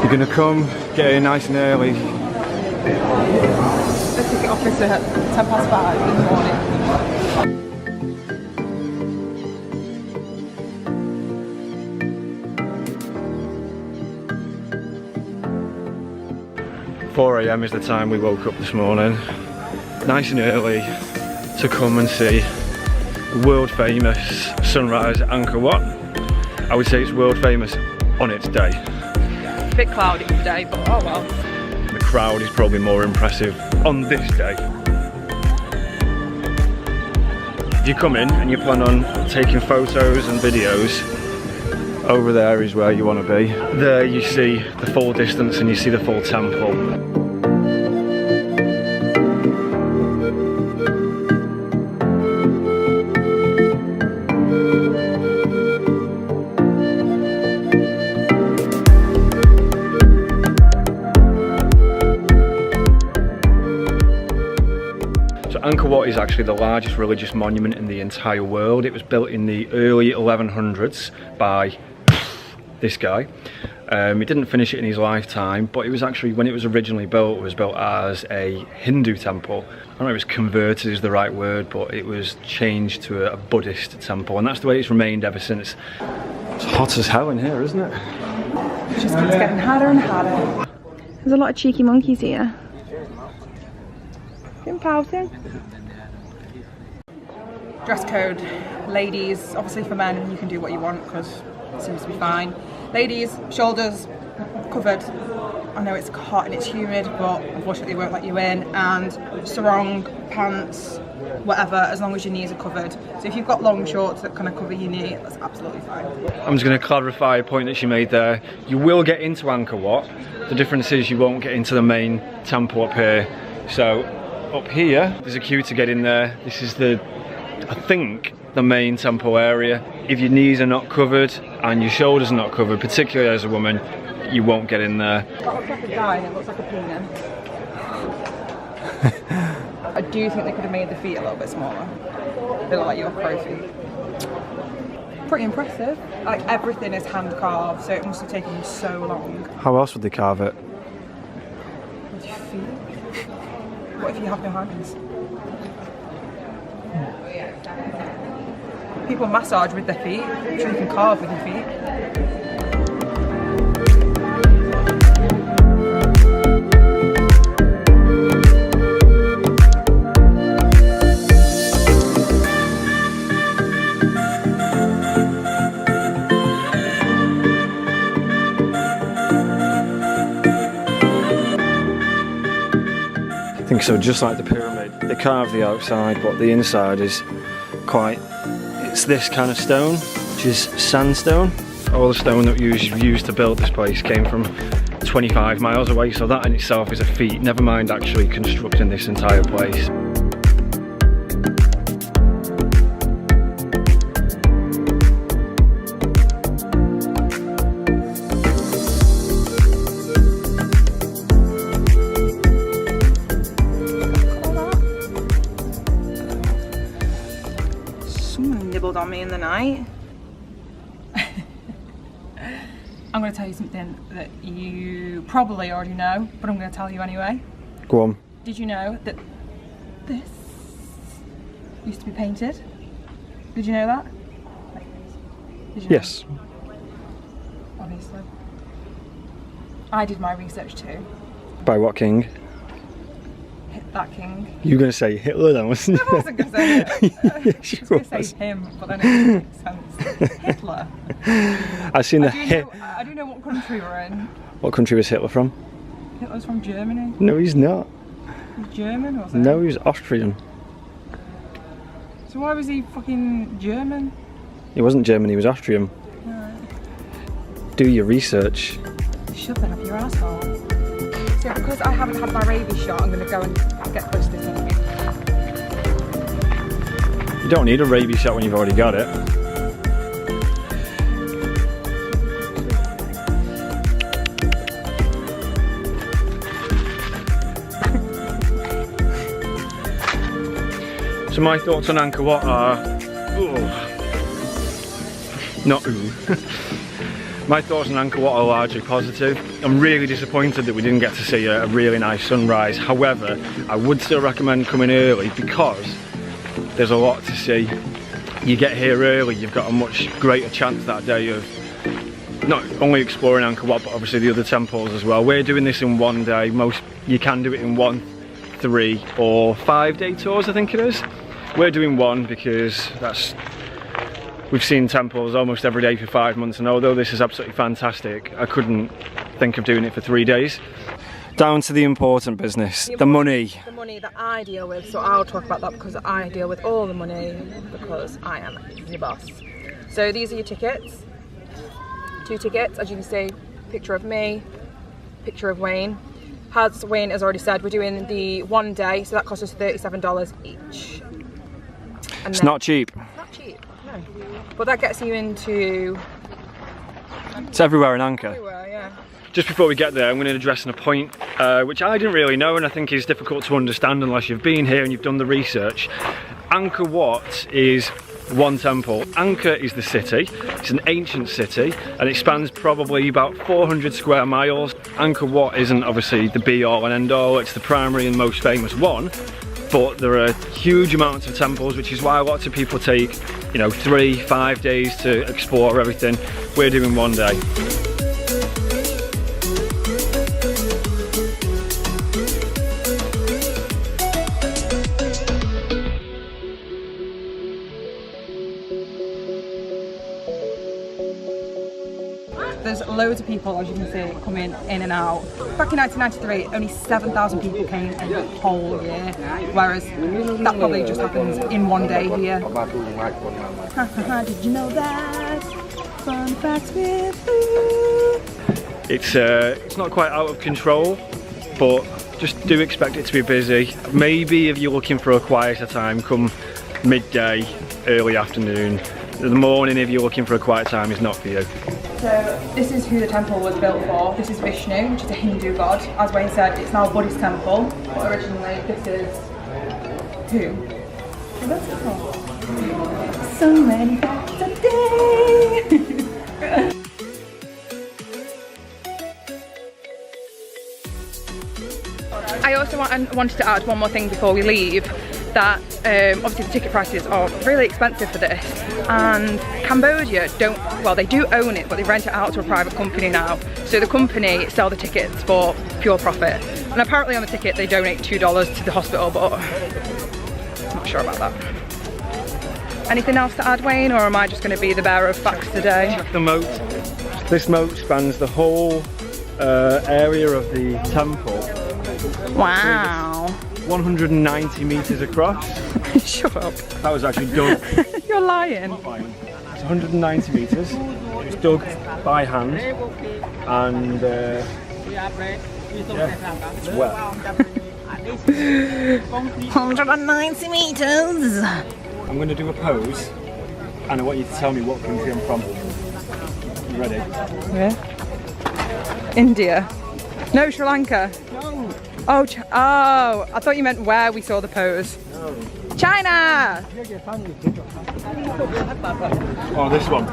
You're gonna come, get here nice and early. The ticket office at 5:10 in the morning. 4 AM is the time we woke up this morning, nice and early, to come and see world famous sunrise at Angkor Wat. I would say it's world famous on its day. Yeah, a bit cloudy today, but oh well. The crowd is probably more impressive on this day. If you come in and you plan on taking photos and videos, over there is where you want to be. There you see the full distance and you see the full temple. Angkor Wat is actually the largest religious monument in the entire world. It was built in the early 1100s by this guy. He didn't finish it in his lifetime, but it was actually, when it was originally built, it was built as a Hindu temple. I don't know if it was converted is the right word, but it was changed to a Buddhist temple, and that's the way it's remained ever since. It's hot as hell in here, isn't it? It just keeps getting hotter and hotter. There's a lot of cheeky monkeys here. Been pouting. Dress code, ladies, obviously for men you can do what you want because it seems to be fine. Ladies, shoulders covered. I know it's hot and it's humid, but unfortunately they won't let you in. And sarong, pants, whatever, as long as your knees are covered. So if you've got long shorts that kind of cover your knee, that's absolutely fine. I'm just going to clarify a point that she made there. You will get into Angkor Wat. The difference is you won't get into the main temple up here. So up here, there's a queue to get in there. This is the, I think, the main temple area. If your knees are not covered and your shoulders are not covered, particularly as a woman, you won't get in there. That looks like a guy and it looks like a penis. I do think they could have made the feet a little bit smaller. They look like your pro feet. Pretty impressive. Like everything is hand carved, so it must have taken them so long. How else would they carve it? With your feet. What if you have no hands? People massage with their feet. I'm sure you can carve with your feet. I think so, just like the pyramid. They carve the outside, but the inside is quite, it's this kind of stone, which is sandstone. All the stone that was used to build this place came from 25 miles away, so that in itself is a feat, never mind actually constructing this entire place. On me in the night. I'm going to tell you something that you probably already know, but I'm going to tell you anyway. Go on. Did you know that this used to be painted? Did you know that? Did you know? Yes. Obviously. I did my research too. By what king? That king. You were going to say Hitler then, wasn't you? I wasn't going to say it. Yes, I was going to say him, but then it didn't make sense. Hitler. I've seen the I do know what country we're in. What country was Hitler from? Hitler's from Germany. No, he's not. He's German, wasn't he? No, he was Austrian. So why was he fucking German? He wasn't German, he was Austrian. Right. Do your research. Shove that up your asshole. So because I haven't had my rabies shot, I'm going to go and get close to this interview. You don't need a rabies shot when you've already got it. So my thoughts on Angkor Wat are, not ooh. My thoughts on Angkor Wat are largely positive. I'm really disappointed that we didn't get to see a really nice sunrise. However, I would still recommend coming early because there's a lot to see. You get here early, you've got a much greater chance that day of not only exploring Angkor Wat, but obviously the other temples as well. We're doing this in one day. You can do it in 1, 3 or 5 day tours, I think it is. We're doing one because we've seen temples almost every day for 5 months, and although this is absolutely fantastic, I couldn't think of doing it for 3 days. Down to the important business, the money. The money that I deal with, so I'll talk about that because I deal with all the money because I am the boss. So these are your tickets. 2 tickets, as you can see, picture of me, picture of Wayne. As Wayne has already said, we're doing the 1 day, so that costs us $37 each. And it's not cheap. Not cheap, no. But that gets you into... It's everywhere in Angkor. Everywhere, yeah. Just before we get there, I'm going to address a point which I didn't really know, and I think is difficult to understand unless you've been here and you've done the research. Angkor Wat is one temple. Angkor is the city. It's an ancient city and it spans probably about 400 square miles. Angkor Wat isn't obviously the be all and end all, it's the primary and most famous one, but there are huge amounts of temples, which is why lots of people take, you know, 3-5 days to explore everything. We're doing 1 day. There's loads of people, as you can see, coming in and out. Back in 1993, only 7,000 people came in the whole year, whereas that probably just happens in 1 day here. Did you know that? Fun facts with food. It's not quite out of control, but just do expect it to be busy. Maybe if you're looking for a quieter time, come midday, early afternoon. The morning, if you're looking for a quiet time, is not for you. So this is who the temple was built for. This is Vishnu, which is a Hindu god. As Wayne said, it's now a Buddhist temple, but originally this is who? So many facts a day. I also wanted to add one more thing before we leave, that obviously the ticket prices are really expensive for this, and Cambodia they do own it, but they rent it out to a private company now. So the company sell the tickets for pure profit, and apparently on the ticket they donate $2 to the hospital, but I'm not sure about that. Anything else to add, Wayne, or am I just going to be the bearer of facts today? Check the moat. This moat spans the whole area of the temple. Wow. 190 metres across. Shut up. That was actually dug. You're lying. It's 190 metres. It's dug by hand, and yeah, it's wet. 190 metres. I'm going to do a pose, and I want you to tell me what country I'm from. You ready? Yeah. India. No, Sri Lanka. No. Oh, I thought you meant where we saw the pose. No. China! Oh, this one.